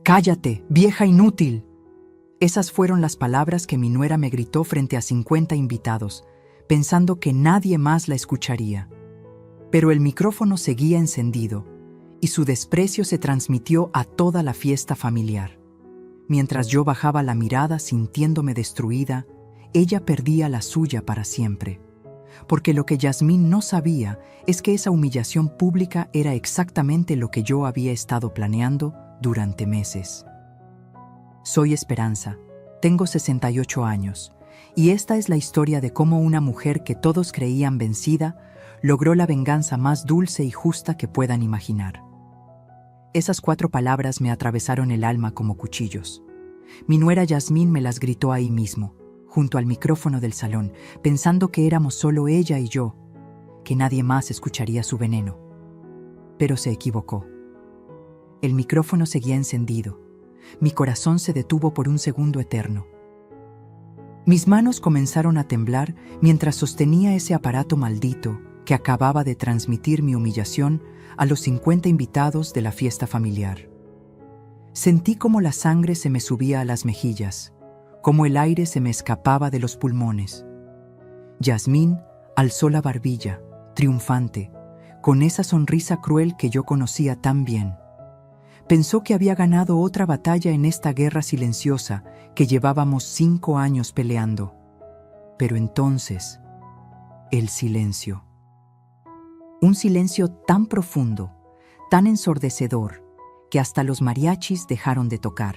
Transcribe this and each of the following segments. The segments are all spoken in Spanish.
«¡Cállate, vieja inútil!». Esas fueron las palabras que mi nuera me gritó frente a 50 invitados, pensando que nadie más la escucharía. Pero el micrófono seguía encendido, y su desprecio se transmitió a toda la fiesta familiar. Mientras yo bajaba la mirada sintiéndome destruida, ella perdía la suya para siempre. Porque lo que Yasmín no sabía es que esa humillación pública era exactamente lo que yo había estado planeando durante meses. Soy Esperanza, tengo 68 años, y esta es la historia de cómo una mujer que todos creían vencida logró la venganza más dulce y justa que puedan imaginar. Esas 4 palabras me atravesaron el alma como cuchillos. Mi nuera Yasmín me las gritó ahí mismo, junto al micrófono del salón, pensando que éramos solo ella y yo, que nadie más escucharía su veneno. Pero se equivocó. El micrófono seguía encendido. Mi corazón se detuvo por un segundo eterno. Mis manos comenzaron a temblar mientras sostenía ese aparato maldito que acababa de transmitir mi humillación a los 50 invitados de la fiesta familiar. Sentí como la sangre se me subía a las mejillas, como el aire se me escapaba de los pulmones. Yasmín alzó la barbilla, triunfante, con esa sonrisa cruel que yo conocía tan bien. Pensó que había ganado otra batalla en esta guerra silenciosa que llevábamos 5 años peleando. Pero entonces, el silencio. Un silencio tan profundo, tan ensordecedor, que hasta los mariachis dejaron de tocar.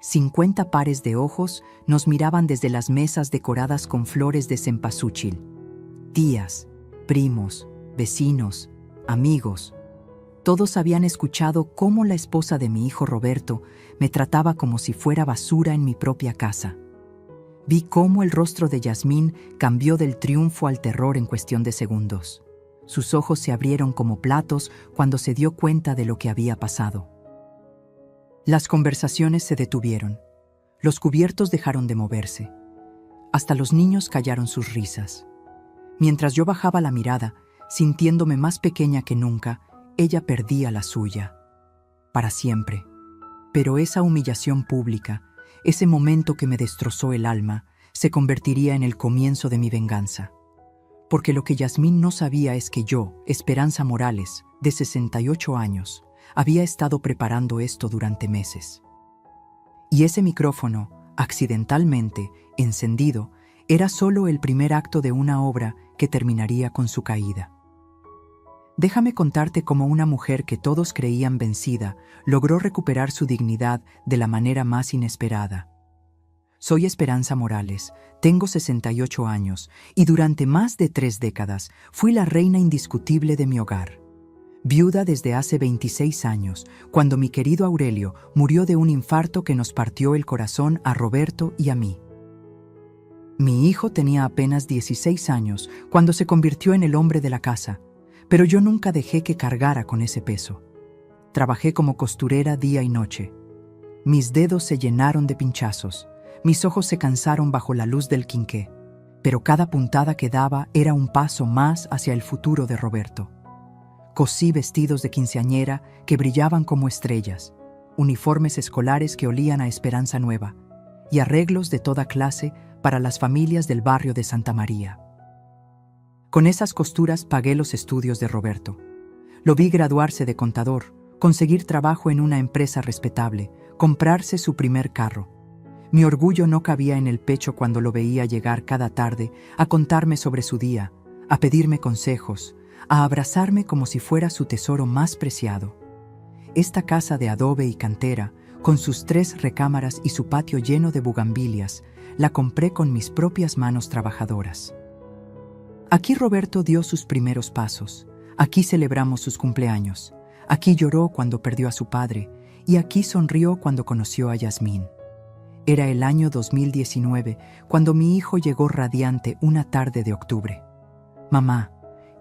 50 pares de ojos nos miraban desde las mesas decoradas con flores de cempasúchil. Tías, primos, vecinos, amigos. Todos habían escuchado cómo la esposa de mi hijo Roberto me trataba como si fuera basura en mi propia casa. Vi cómo el rostro de Yasmín cambió del triunfo al terror en cuestión de segundos. Sus ojos se abrieron como platos cuando se dio cuenta de lo que había pasado. Las conversaciones se detuvieron. Los cubiertos dejaron de moverse. Hasta los niños callaron sus risas. Mientras yo bajaba la mirada, sintiéndome más pequeña que nunca, ella perdía la suya. Para siempre. Pero esa humillación pública, ese momento que me destrozó el alma, se convertiría en el comienzo de mi venganza. Porque lo que Yasmín no sabía es que yo, Esperanza Morales, de 68 años, había estado preparando esto durante meses. Y ese micrófono, accidentalmente, encendido, era solo el primer acto de una obra que terminaría con su caída. Déjame contarte cómo una mujer que todos creían vencida logró recuperar su dignidad de la manera más inesperada. Soy Esperanza Morales, tengo 68 años y durante más de 3 décadas fui la reina indiscutible de mi hogar. Viuda desde hace 26 años, cuando mi querido Aurelio murió de un infarto que nos partió el corazón a Roberto y a mí. Mi hijo tenía apenas 16 años cuando se convirtió en el hombre de la casa, pero yo nunca dejé que cargara con ese peso. Trabajé como costurera día y noche. Mis dedos se llenaron de pinchazos, mis ojos se cansaron bajo la luz del quinqué, pero cada puntada que daba era un paso más hacia el futuro de Roberto. Cosí vestidos de quinceañera que brillaban como estrellas, uniformes escolares que olían a esperanza nueva y arreglos de toda clase para las familias del barrio de Santa María. Con esas costuras pagué los estudios de Roberto. Lo vi graduarse de contador, conseguir trabajo en una empresa respetable, comprarse su primer carro. Mi orgullo no cabía en el pecho cuando lo veía llegar cada tarde a contarme sobre su día, a pedirme consejos, a abrazarme como si fuera su tesoro más preciado. Esta casa de adobe y cantera, con sus 3 recámaras y su patio lleno de bugambilias, la compré con mis propias manos trabajadoras. Aquí Roberto dio sus primeros pasos, aquí celebramos sus cumpleaños, aquí lloró cuando perdió a su padre y aquí sonrió cuando conoció a Yasmín. Era el año 2019 cuando mi hijo llegó radiante una tarde de octubre. «Mamá,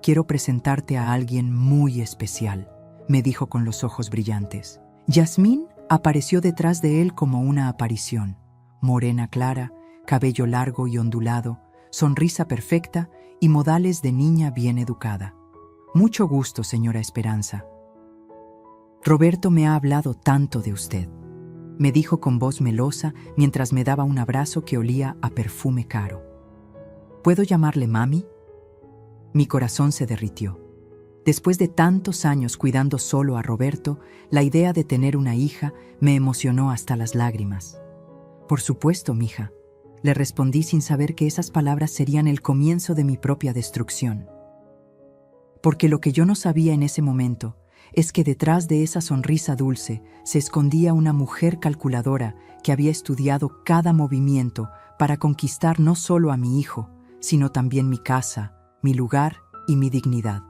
quiero presentarte a alguien muy especial», me dijo con los ojos brillantes. Yasmín apareció detrás de él como una aparición. Morena clara, cabello largo y ondulado, sonrisa perfecta y modales de niña bien educada. «Mucho gusto, señora Esperanza». Roberto me ha hablado tanto de usted, me dijo con voz melosa mientras me daba un abrazo que olía a perfume caro. ¿Puedo llamarle mami? Mi corazón se derritió. Después de tantos años cuidando solo a Roberto, la idea de tener una hija me emocionó hasta las lágrimas. Por supuesto, mija, le respondí sin saber que esas palabras serían el comienzo de mi propia destrucción. Porque lo que yo no sabía en ese momento es que detrás de esa sonrisa dulce se escondía una mujer calculadora que había estudiado cada movimiento para conquistar no solo a mi hijo, sino también mi casa, mi lugar y mi dignidad.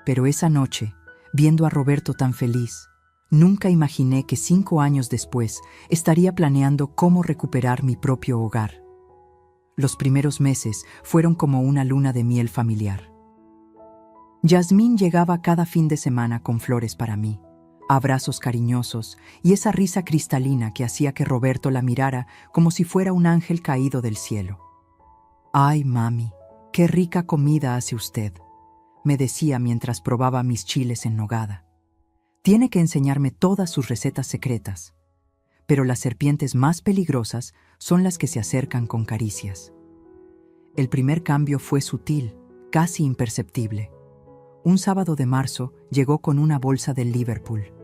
Pero esa noche, viendo a Roberto tan feliz, nunca imaginé que 5 años después estaría planeando cómo recuperar mi propio hogar. Los primeros meses fueron como una luna de miel familiar. Yasmín llegaba cada fin de semana con flores para mí, abrazos cariñosos y esa risa cristalina que hacía que Roberto la mirara como si fuera un ángel caído del cielo. «Ay, mami, qué rica comida hace usted», me decía mientras probaba mis chiles en nogada. Tiene que enseñarme todas sus recetas secretas, pero las serpientes más peligrosas son las que se acercan con caricias. El primer cambio fue sutil, casi imperceptible. Un sábado de marzo llegó con una bolsa del Liverpool.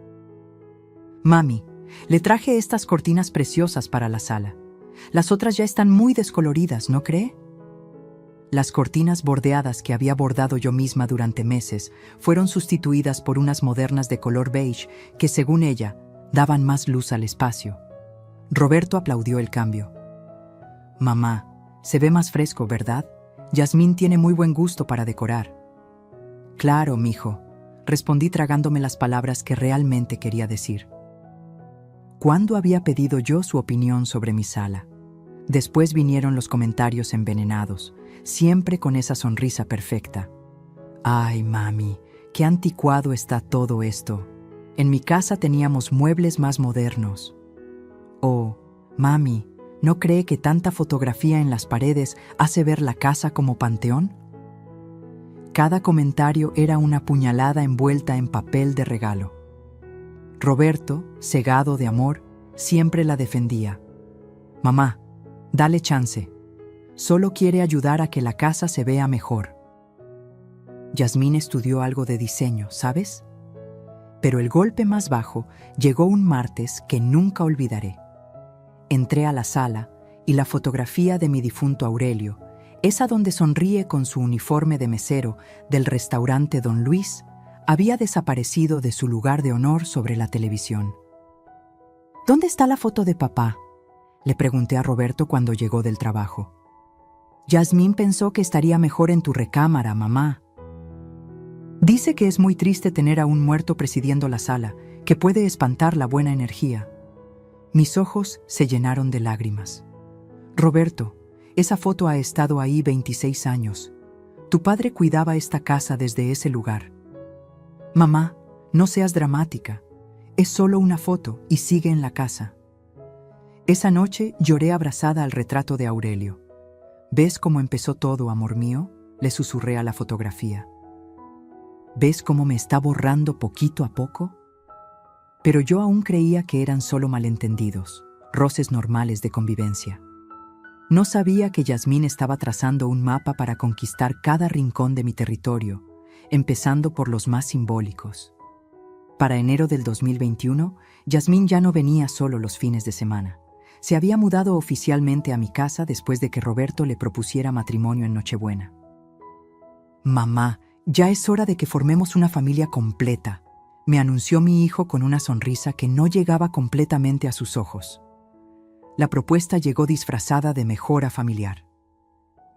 «Mami, le traje estas cortinas preciosas para la sala. Las otras ya están muy descoloridas, ¿no cree?». Las cortinas bordeadas que había bordado yo misma durante meses fueron sustituidas por unas modernas de color beige que, según ella, daban más luz al espacio. Roberto aplaudió el cambio. «Mamá, se ve más fresco, ¿verdad? Yasmín tiene muy buen gusto para decorar». «Claro, mijo», respondí tragándome las palabras que realmente quería decir. ¿Cuándo había pedido yo su opinión sobre mi sala? Después vinieron los comentarios envenenados, siempre con esa sonrisa perfecta. «Ay, mami, qué anticuado está todo esto. En mi casa teníamos muebles más modernos». «Oh, mami, ¿no cree que tanta fotografía en las paredes hace ver la casa como panteón?». Cada comentario era una puñalada envuelta en papel de regalo. Roberto, cegado de amor, siempre la defendía. «Mamá, dale chance. Solo quiere ayudar a que la casa se vea mejor». Yasmín estudió algo de diseño, ¿sabes? Pero el golpe más bajo llegó un martes que nunca olvidaré. Entré a la sala y la fotografía de mi difunto Aurelio, esa donde sonríe con su uniforme de mesero del restaurante Don Luis, había desaparecido de su lugar de honor sobre la televisión. «¿Dónde está la foto de papá?», le pregunté a Roberto cuando llegó del trabajo. «Yasmín pensó que estaría mejor en tu recámara, mamá. Dice que es muy triste tener a un muerto presidiendo la sala, que puede espantar la buena energía». Mis ojos se llenaron de lágrimas. «Roberto, esa foto ha estado ahí 26 años. Tu padre cuidaba esta casa desde ese lugar». «Mamá, no seas dramática. Es solo una foto y sigue en la casa». Esa noche lloré abrazada al retrato de Aurelio. «¿Ves cómo empezó todo, amor mío?», le susurré a la fotografía. «¿Ves cómo me está borrando poquito a poco?». Pero yo aún creía que eran solo malentendidos, roces normales de convivencia. No sabía que Yasmín estaba trazando un mapa para conquistar cada rincón de mi territorio, empezando por los más simbólicos. Para enero del 2021, Yasmín ya no venía solo los fines de semana. Se había mudado oficialmente a mi casa después de que Roberto le propusiera matrimonio en Nochebuena. «Mamá, ya es hora de que formemos una familia completa», me anunció mi hijo con una sonrisa que no llegaba completamente a sus ojos. La propuesta llegó disfrazada de mejora familiar.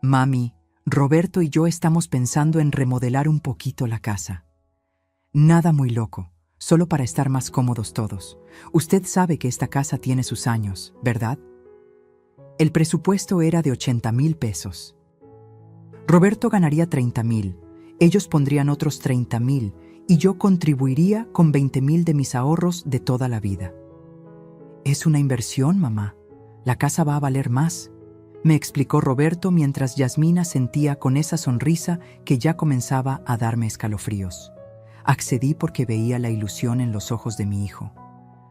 «Mami, Roberto y yo estamos pensando en remodelar un poquito la casa. Nada muy loco, solo para estar más cómodos todos. Usted sabe que esta casa tiene sus años, ¿verdad?». El presupuesto era de 80,000 pesos. Roberto ganaría 30,000, ellos pondrían otros 30,000 y yo contribuiría con 20,000 de mis ahorros de toda la vida. «Es una inversión, mamá. La casa va a valer más», me explicó Roberto mientras Yasmina sentía con esa sonrisa que ya comenzaba a darme escalofríos. Accedí porque veía la ilusión en los ojos de mi hijo.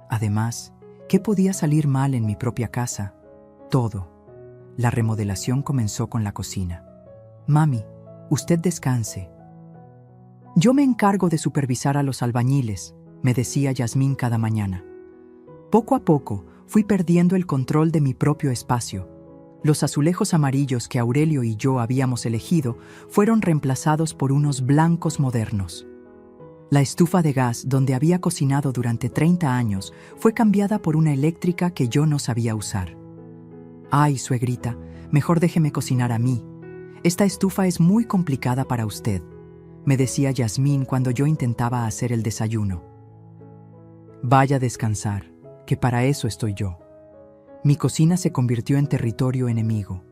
Además, ¿qué podía salir mal en mi propia casa? Todo. La remodelación comenzó con la cocina. Mami, usted descanse. Yo me encargo de supervisar a los albañiles, me decía Yasmín cada mañana. Poco a poco fui perdiendo el control de mi propio espacio. Los azulejos amarillos que Aurelio y yo habíamos elegido fueron reemplazados por unos blancos modernos. La estufa de gas donde había cocinado durante 30 años fue cambiada por una eléctrica que yo no sabía usar. Ay, suegrita, mejor déjeme cocinar a mí. Esta estufa es muy complicada para usted, me decía Yasmín cuando yo intentaba hacer el desayuno. Vaya a descansar, que para eso estoy yo. Mi cocina se convirtió en territorio enemigo.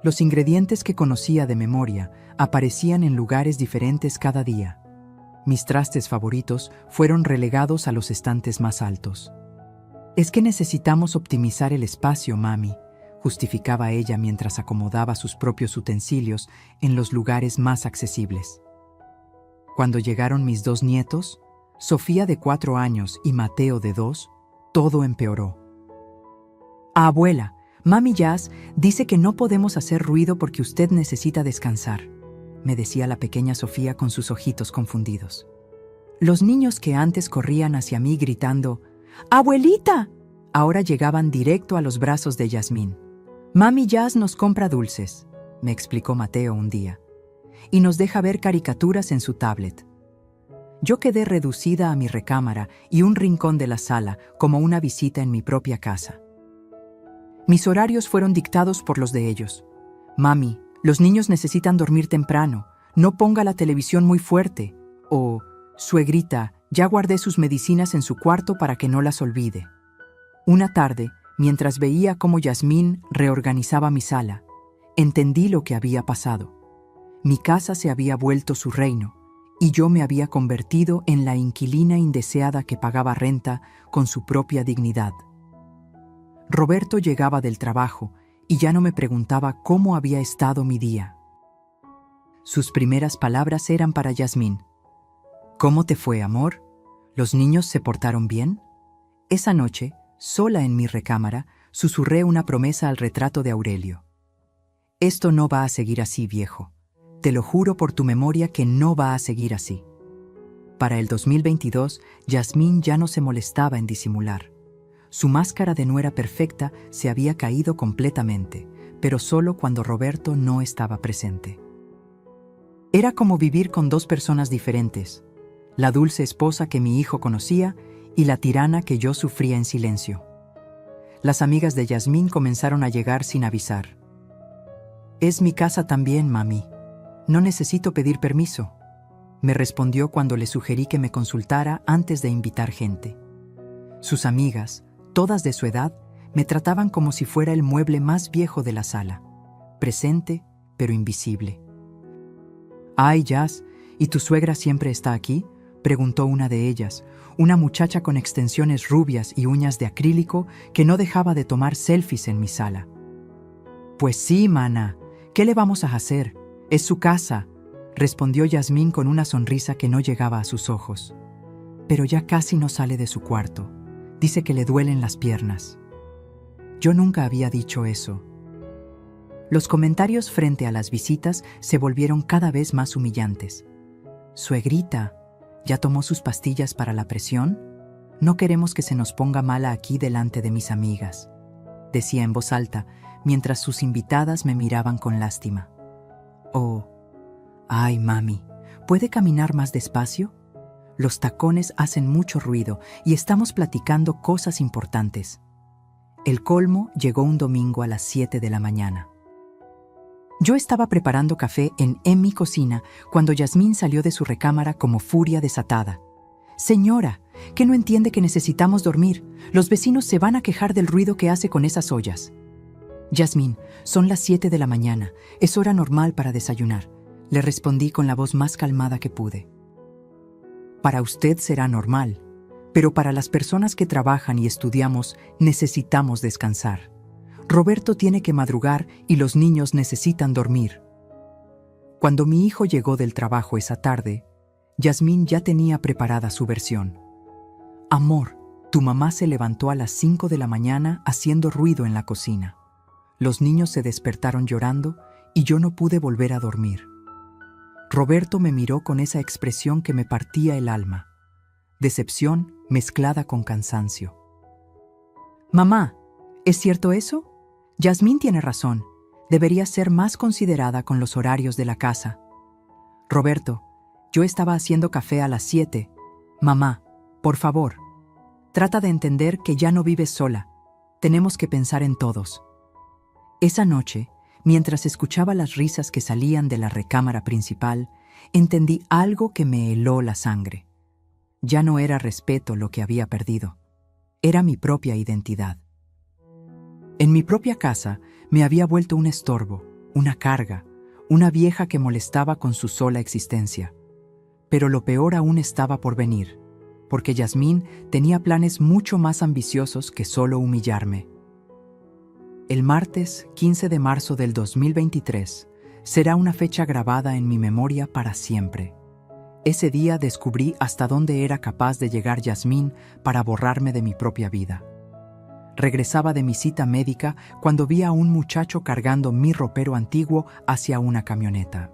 Los ingredientes que conocía de memoria aparecían en lugares diferentes cada día. Mis trastes favoritos fueron relegados a los estantes más altos. Es que necesitamos optimizar el espacio, mami, justificaba ella mientras acomodaba sus propios utensilios en los lugares más accesibles. Cuando llegaron mis 2 nietos, Sofía de 4 años y Mateo de 2, todo empeoró. Abuela, Mami Jazz dice que no podemos hacer ruido porque usted necesita descansar, me decía la pequeña Sofía con sus ojitos confundidos. Los niños que antes corrían hacia mí gritando ¡Abuelita!, ahora llegaban directo a los brazos de Yasmín. Mami Jazz nos compra dulces, me explicó Mateo un día, y nos deja ver caricaturas en su tablet. Yo quedé reducida a mi recámara y un rincón de la sala como una visita en mi propia casa. Mis horarios fueron dictados por los de ellos. Mami, los niños necesitan dormir temprano, no ponga la televisión muy fuerte. O, suegrita, ya guardé sus medicinas en su cuarto para que no las olvide. Una tarde, mientras veía cómo Yasmín reorganizaba mi sala, entendí lo que había pasado. Mi casa se había vuelto su reino, y yo me había convertido en la inquilina indeseada que pagaba renta con su propia dignidad. Roberto llegaba del trabajo y ya no me preguntaba cómo había estado mi día. Sus primeras palabras eran para Yasmín. ¿Cómo te fue, amor? ¿Los niños se portaron bien? Esa noche, sola en mi recámara, susurré una promesa al retrato de Aurelio. Esto no va a seguir así, viejo. Te lo juro por tu memoria que no va a seguir así. Para el 2022, Yasmín ya no se molestaba en disimular. Su máscara de nuera perfecta se había caído completamente, pero solo cuando Roberto no estaba presente. Era como vivir con 2 personas diferentes, la dulce esposa que mi hijo conocía y la tirana que yo sufría en silencio. Las amigas de Yasmín comenzaron a llegar sin avisar. «Es mi casa también, mami. No necesito pedir permiso», me respondió cuando le sugerí que me consultara antes de invitar gente. Sus amigas, todas de su edad, me trataban como si fuera el mueble más viejo de la sala, presente pero invisible. «Ay, Jazz, ¿y tu suegra siempre está aquí?», preguntó una de ellas, una muchacha con extensiones rubias y uñas de acrílico que no dejaba de tomar selfies en mi sala. «Pues sí, mana, ¿qué le vamos a hacer? Es su casa», respondió Yasmín con una sonrisa que no llegaba a sus ojos. Pero ya casi no sale de su cuarto. Dice que le duelen las piernas. Yo nunca había dicho eso. Los comentarios frente a las visitas se volvieron cada vez más humillantes. «Suegrita, ¿ya tomó sus pastillas para la presión? No queremos que se nos ponga mala aquí delante de mis amigas», decía en voz alta, mientras sus invitadas me miraban con lástima. «Oh, ay, mami, ¿puede caminar más despacio? Los tacones hacen mucho ruido y estamos platicando cosas importantes». El colmo llegó un domingo a las 7 de la mañana. Yo estaba preparando café en mi cocina cuando Yasmín salió de su recámara como furia desatada. «Señora, ¿qué no entiende que necesitamos dormir? Los vecinos se van a quejar del ruido que hace con esas ollas». «Yasmín, son las 7 de la mañana, es hora normal para desayunar», le respondí con la voz más calmada que pude. «Para usted será normal, pero para las personas que trabajan y estudiamos necesitamos descansar. Roberto tiene que madrugar y los niños necesitan dormir». Cuando mi hijo llegó del trabajo esa tarde, Yasmín ya tenía preparada su versión. Amor, tu mamá se levantó a las 5 de la mañana haciendo ruido en la cocina. Los niños se despertaron llorando y yo no pude volver a dormir. Roberto me miró con esa expresión que me partía el alma. Decepción mezclada con cansancio. Mamá, ¿es cierto eso? Yasmín tiene razón. Debería ser más considerada con los horarios de la casa. Roberto, yo estaba haciendo café a las 7. Mamá, por favor, trata de entender que ya no vives sola. Tenemos que pensar en todos. Esa noche, mientras escuchaba las risas que salían de la recámara principal, entendí algo que me heló la sangre. Ya no era respeto lo que había perdido. Era mi propia identidad. En mi propia casa me había vuelto un estorbo, una carga, una vieja que molestaba con su sola existencia. Pero lo peor aún estaba por venir, porque Yasmín tenía planes mucho más ambiciosos que solo humillarme. El martes 15 de marzo del 2023 será una fecha grabada en mi memoria para siempre. Ese día descubrí hasta dónde era capaz de llegar Yasmín para borrarme de mi propia vida. Regresaba de mi cita médica cuando vi a un muchacho cargando mi ropero antiguo hacia una camioneta.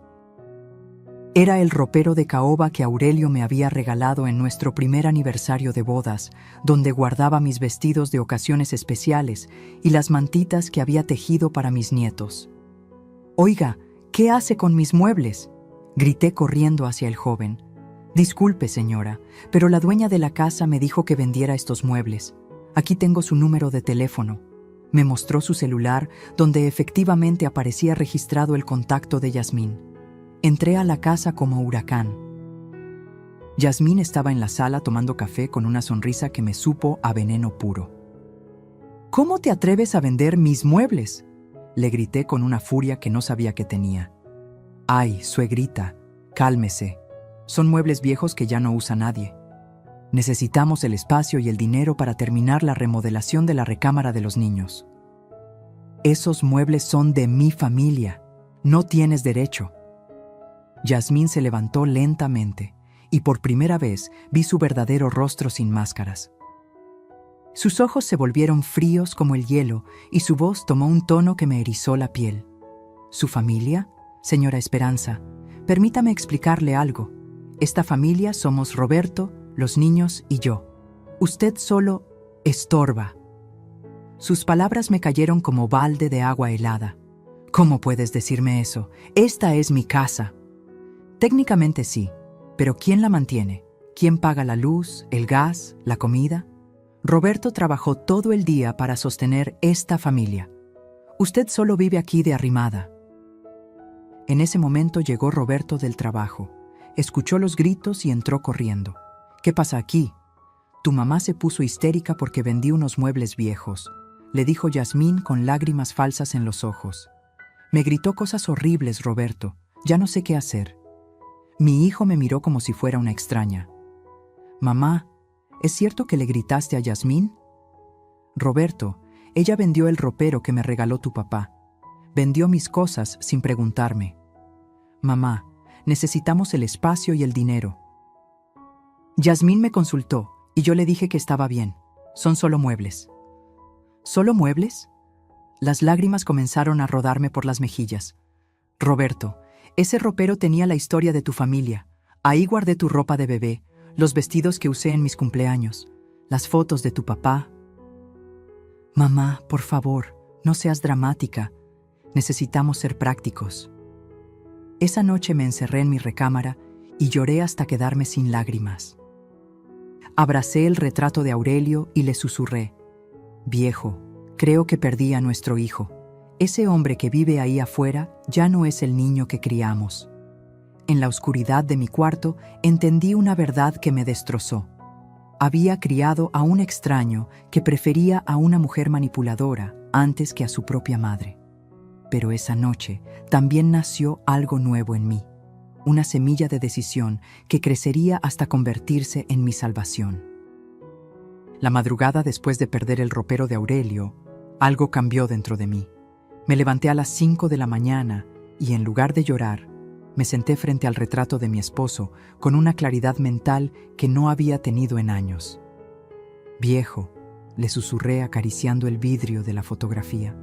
Era el ropero de caoba que Aurelio me había regalado en nuestro primer aniversario de bodas, donde guardaba mis vestidos de ocasiones especiales y las mantitas que había tejido para mis nietos. «Oiga, ¿qué hace con mis muebles?», grité corriendo hacia el joven. «Disculpe, señora, pero la dueña de la casa me dijo que vendiera estos muebles. Aquí tengo su número de teléfono». Me mostró su celular, donde efectivamente aparecía registrado el contacto de Yasmín. Entré a la casa como huracán. Yasmín estaba en la sala tomando café con una sonrisa que me supo a veneno puro. «¿Cómo te atreves a vender mis muebles?», le grité con una furia que no sabía que tenía. «Ay, suegrita, cálmese. Son muebles viejos que ya no usa nadie. Necesitamos el espacio y el dinero para terminar la remodelación de la recámara de los niños. Esos muebles son de mi familia. No tienes derecho». Yasmín se levantó lentamente y por primera vez vi su verdadero rostro sin máscaras. Sus ojos se volvieron fríos como el hielo y su voz tomó un tono que me erizó la piel. ¿Su familia? Señora Esperanza, permítame explicarle algo. Esta familia somos Roberto, los niños y yo. Usted solo estorba. Sus palabras me cayeron como balde de agua helada. ¿Cómo puedes decirme eso? Esta es mi casa. Técnicamente sí, pero ¿quién la mantiene? ¿Quién paga la luz, el gas, la comida? Roberto trabajó todo el día para sostener esta familia. Usted solo vive aquí de arrimada. En ese momento llegó Roberto del trabajo. Escuchó los gritos y entró corriendo. «¿Qué pasa aquí?» «Tu mamá se puso histérica porque vendí unos muebles viejos», le dijo Yasmín con lágrimas falsas en los ojos. «Me gritó cosas horribles, Roberto. Ya no sé qué hacer». Mi hijo me miró como si fuera una extraña. «Mamá, ¿es cierto que le gritaste a Yasmín?» «Roberto, ella vendió el ropero que me regaló tu papá. Vendió mis cosas sin preguntarme». «Mamá, necesitamos el espacio y el dinero». Yasmín me consultó y yo le dije que estaba bien. Son solo muebles. ¿Solo muebles? Las lágrimas comenzaron a rodarme por las mejillas. «Roberto, ese ropero tenía la historia de tu familia. Ahí guardé tu ropa de bebé, los vestidos que usé en mis cumpleaños, las fotos de tu papá». «Mamá, por favor, no seas dramática. Necesitamos ser prácticos». Esa noche me encerré en mi recámara y lloré hasta quedarme sin lágrimas. Abracé el retrato de Aurelio y le susurré: «Viejo, creo que perdí a nuestro hijo. Ese hombre que vive ahí afuera ya no es el niño que criamos». En la oscuridad de mi cuarto entendí una verdad que me destrozó. Había criado a un extraño que prefería a una mujer manipuladora antes que a su propia madre. Pero esa noche también nació algo nuevo en mí, una semilla de decisión que crecería hasta convertirse en mi salvación. La madrugada después de perder el ropero de Aurelio, algo cambió dentro de mí. Me levanté a las 5 de la mañana y en lugar de llorar, Me senté frente al retrato de mi esposo con una claridad mental que no había tenido en años. «Viejo», le susurré acariciando el vidrio de la fotografía.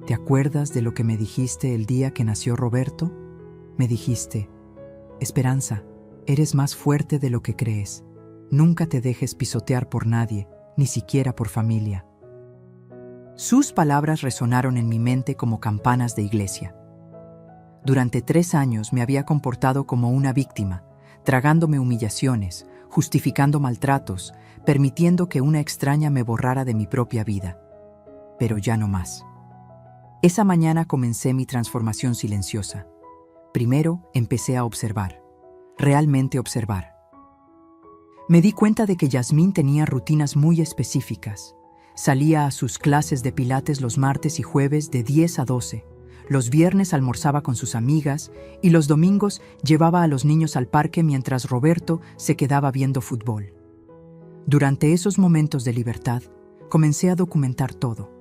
«¿Te acuerdas de lo que me dijiste el día que nació Roberto? Me dijiste, Esperanza, eres más fuerte de lo que crees. Nunca te dejes pisotear por nadie, ni siquiera por familia». Sus palabras resonaron en mi mente como campanas de iglesia. Durante 3 años me había comportado como una víctima, tragándome humillaciones, justificando maltratos, permitiendo que una extraña me borrara de mi propia vida. Pero ya no más. Esa mañana comencé mi transformación silenciosa. Primero empecé a observar, realmente observar. Me di cuenta de que Yasmín tenía rutinas muy específicas. Salía a sus clases de pilates los martes y jueves de 10 a 12. Los viernes almorzaba con sus amigas y los domingos llevaba a los niños al parque mientras Roberto se quedaba viendo fútbol. Durante esos momentos de libertad, comencé a documentar todo.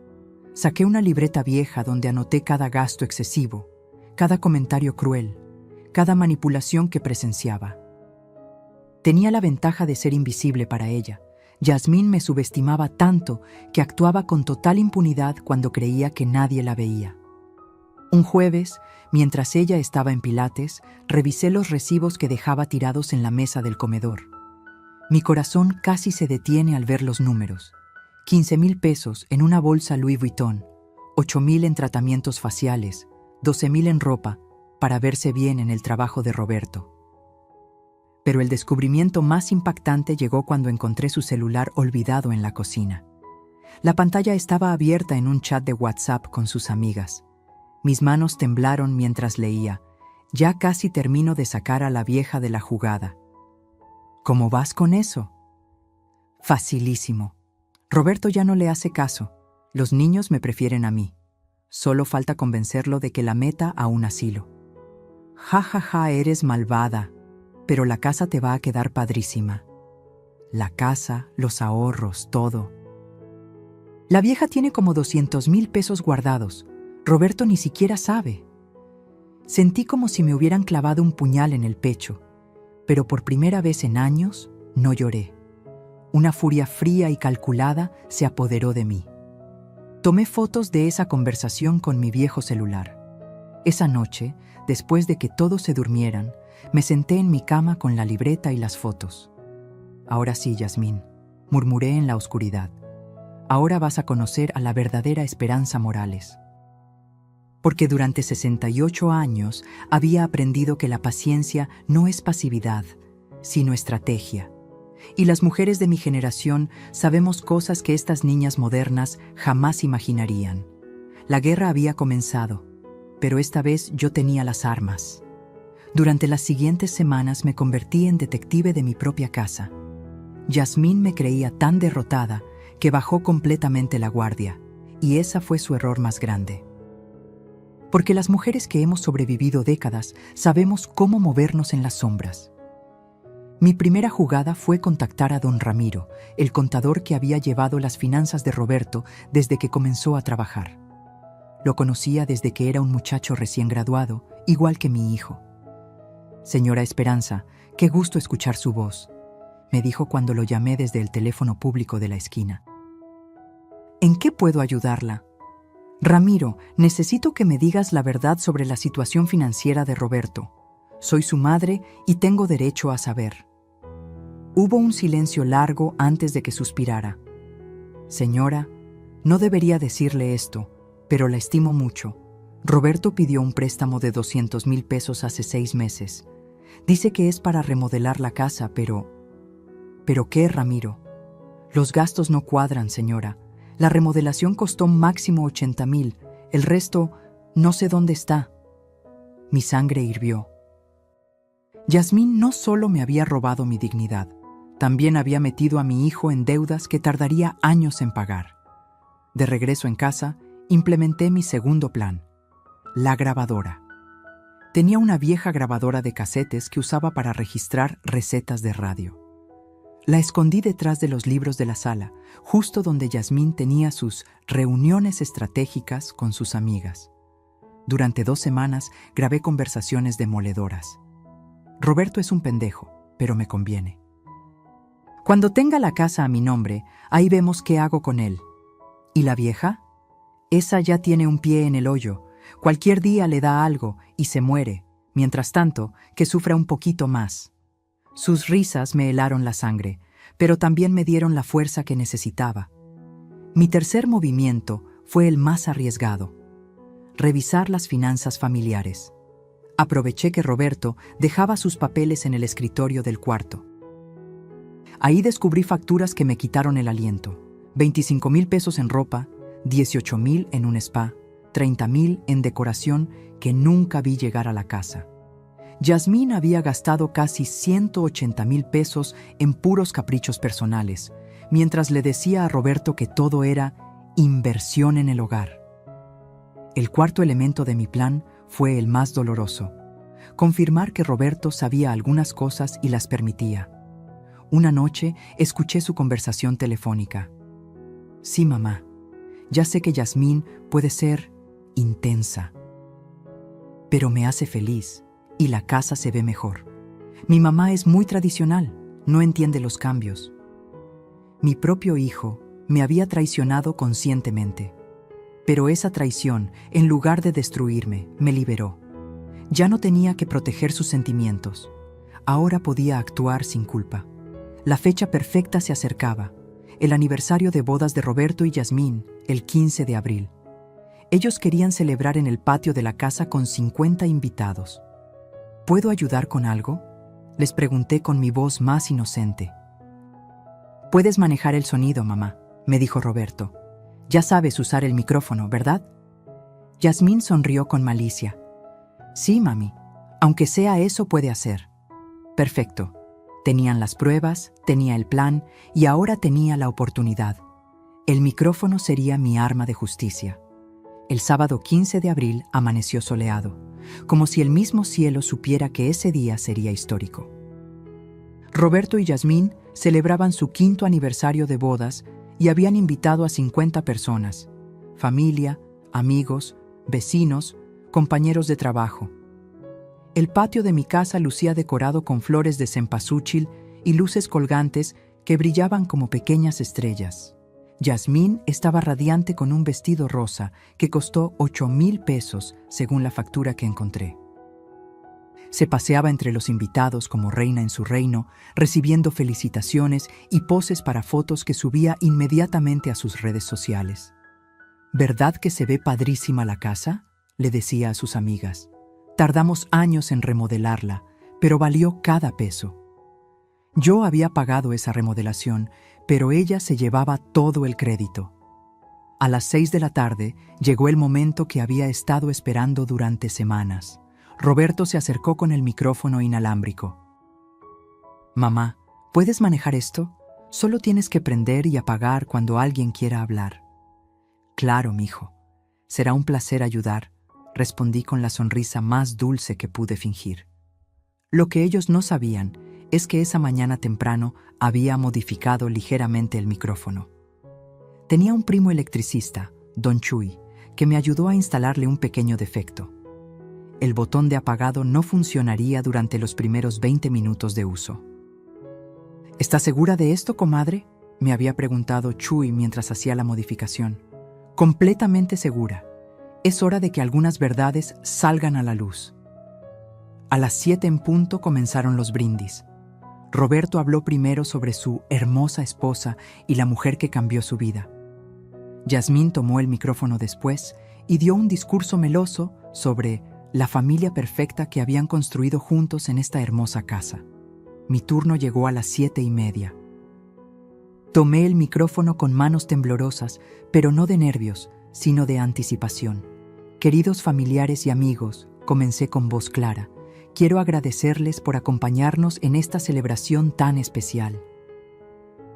Saqué una libreta vieja donde anoté cada gasto excesivo, cada comentario cruel, cada manipulación que presenciaba. Tenía la ventaja de ser invisible para ella. Yasmín me subestimaba tanto que actuaba con total impunidad cuando creía que nadie la veía. Un jueves, mientras ella estaba en pilates, revisé los recibos que dejaba tirados en la mesa del comedor. Mi corazón casi se detiene al ver los números. 15,000 pesos en una bolsa Louis Vuitton, 8,000 en tratamientos faciales, 12,000 en ropa, para verse bien en el trabajo de Roberto. Pero el descubrimiento más impactante llegó cuando encontré su celular olvidado en la cocina. La pantalla estaba abierta en un chat de WhatsApp con sus amigas. Mis manos temblaron mientras leía. Ya casi termino de sacar a la vieja de la jugada. ¿Cómo vas con eso? Facilísimo. Roberto ya no le hace caso. Los niños me prefieren a mí. Solo falta convencerlo de que la meta a un asilo. Ja, ja, ja, eres malvada. Pero la casa te va a quedar padrísima. La casa, los ahorros, todo. La vieja tiene como 200,000 pesos guardados. Roberto ni siquiera sabe. Sentí como si me hubieran clavado un puñal en el pecho, pero por primera vez en años no lloré. Una furia fría y calculada se apoderó de mí. Tomé fotos de esa conversación con mi viejo celular. Esa noche, después de que todos se durmieran, me senté en mi cama con la libreta y las fotos. «Ahora sí, Yasmín», murmuré en la oscuridad. «Ahora vas a conocer a la verdadera Esperanza Morales». Porque durante 68 años había aprendido que la paciencia no es pasividad, sino estrategia. Y las mujeres de mi generación sabemos cosas que estas niñas modernas jamás imaginarían. La guerra había comenzado, pero esta vez yo tenía las armas. Durante las siguientes semanas me convertí en detective de mi propia casa. Yasmín me creía tan derrotada que bajó completamente la guardia, y esa fue su error más grande. Porque las mujeres que hemos sobrevivido décadas sabemos cómo movernos en las sombras. Mi primera jugada fue contactar a don Ramiro, el contador que había llevado las finanzas de Roberto desde que comenzó a trabajar. Lo conocía desde que era un muchacho recién graduado, igual que mi hijo. «Señora Esperanza, qué gusto escuchar su voz», me dijo cuando lo llamé desde el teléfono público de la esquina. «¿En qué puedo ayudarla?» «Ramiro, necesito que me digas la verdad sobre la situación financiera de Roberto. Soy su madre y tengo derecho a saber». Hubo un silencio largo antes de que suspirara. «Señora, no debería decirle esto, pero la estimo mucho. Roberto pidió un préstamo de 200,000 pesos hace 6 meses. Dice que es para remodelar la casa, pero... ¿Pero qué, Ramiro? Los gastos no cuadran, señora. La remodelación costó máximo 80,000. El resto, no sé dónde está». Mi sangre hirvió. Yasmín no solo me había robado mi dignidad, también había metido a mi hijo en deudas que tardaría años en pagar. De regreso en casa, implementé mi segundo plan, la grabadora. Tenía una vieja grabadora de casetes que usaba para registrar recetas de radio. La escondí detrás de los libros de la sala, justo donde Yasmín tenía sus reuniones estratégicas con sus amigas. Durante 2 semanas grabé conversaciones demoledoras. Roberto es un pendejo, pero me conviene. Cuando tenga la casa a mi nombre, ahí vemos qué hago con él. ¿Y la vieja? Esa ya tiene un pie en el hoyo. Cualquier día le da algo y se muere. Mientras tanto, que sufra un poquito más. Sus risas me helaron la sangre, pero también me dieron la fuerza que necesitaba. Mi tercer movimiento fue el más arriesgado: revisar las finanzas familiares. Aproveché que Roberto dejaba sus papeles en el escritorio del cuarto. Ahí descubrí facturas que me quitaron el aliento: 25,000 pesos en ropa, 18,000 en un spa, 30,000 en decoración que nunca vi llegar a la casa. Yasmín había gastado casi 180,000 pesos en puros caprichos personales, mientras le decía a Roberto que todo era inversión en el hogar. El cuarto elemento de mi plan fue el más doloroso: confirmar que Roberto sabía algunas cosas y las permitía. Una noche escuché su conversación telefónica. Sí, mamá, ya sé que Yasmín puede ser intensa, pero me hace feliz y la casa se ve mejor. Mi mamá es muy tradicional, no entiende los cambios. Mi propio hijo me había traicionado conscientemente, pero esa traición, en lugar de destruirme, me liberó. Ya no tenía que proteger sus sentimientos. Ahora podía actuar sin culpa. La fecha perfecta se acercaba: el aniversario de bodas de Roberto y Yasmín, el 15 de abril. Ellos querían celebrar en el patio de la casa con 50 invitados. ¿Puedo ayudar con algo?, les pregunté con mi voz más inocente. Puedes manejar el sonido, mamá, me dijo Roberto. Ya sabes usar el micrófono, ¿verdad? Yasmín sonrió con malicia. Sí, mami, aunque sea eso puede hacer. Perfecto. Tenían las pruebas, tenía el plan y ahora tenía la oportunidad. El micrófono sería mi arma de justicia. El sábado 15 de abril amaneció soleado, como si el mismo cielo supiera que ese día sería histórico. Roberto y Yasmín celebraban su 5º aniversario de bodas y habían invitado a 50 personas: familia, amigos, vecinos, compañeros de trabajo. El patio de mi casa lucía decorado con flores de cempasúchil y luces colgantes que brillaban como pequeñas estrellas. Yasmín estaba radiante con un vestido rosa que costó 8,000 pesos según la factura que encontré. Se paseaba entre los invitados como reina en su reino, recibiendo felicitaciones y poses para fotos que subía inmediatamente a sus redes sociales. ¿Verdad que se ve padrísima la casa?, le decía a sus amigas. Tardamos años en remodelarla, pero valió cada peso. Yo había pagado esa remodelación, pero ella se llevaba todo el crédito. A las 6 de la tarde llegó el momento que había estado esperando durante semanas. Roberto se acercó con el micrófono inalámbrico. Mamá, ¿puedes manejar esto? Solo tienes que prender y apagar cuando alguien quiera hablar. Claro, mijo. Será un placer ayudar, respondí con la sonrisa más dulce que pude fingir. Lo que ellos no sabían es que esa mañana temprano había modificado ligeramente el micrófono. Tenía un primo electricista, Don Chuy, que me ayudó a instalarle un pequeño defecto. El botón de apagado no funcionaría durante los primeros 20 minutos de uso. ¿Estás segura de esto, comadre?, me había preguntado Chuy mientras hacía la modificación. Completamente segura. Es hora de que algunas verdades salgan a la luz. A las 7 en punto comenzaron los brindis. Roberto habló primero sobre su hermosa esposa y la mujer que cambió su vida. Yasmín tomó el micrófono después y dio un discurso meloso sobre la familia perfecta que habían construido juntos en esta hermosa casa. Mi turno llegó a las 7:30. Tomé el micrófono con manos temblorosas, pero no de nervios, sino de anticipación. Queridos familiares y amigos, comencé con voz clara. Quiero agradecerles por acompañarnos en esta celebración tan especial.